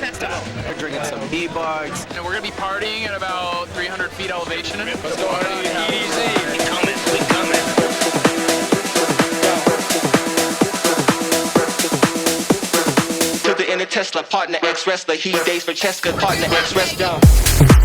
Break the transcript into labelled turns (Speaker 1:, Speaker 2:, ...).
Speaker 1: festival.
Speaker 2: We're drinking some BeatBox.
Speaker 3: And we're gonna be partying at about 300 feet elevation.
Speaker 2: Let's go party easy.
Speaker 1: We coming.
Speaker 4: To the inner Tesla, partner ex-wrestler, he dates for Cheska, partner ex-wrestler.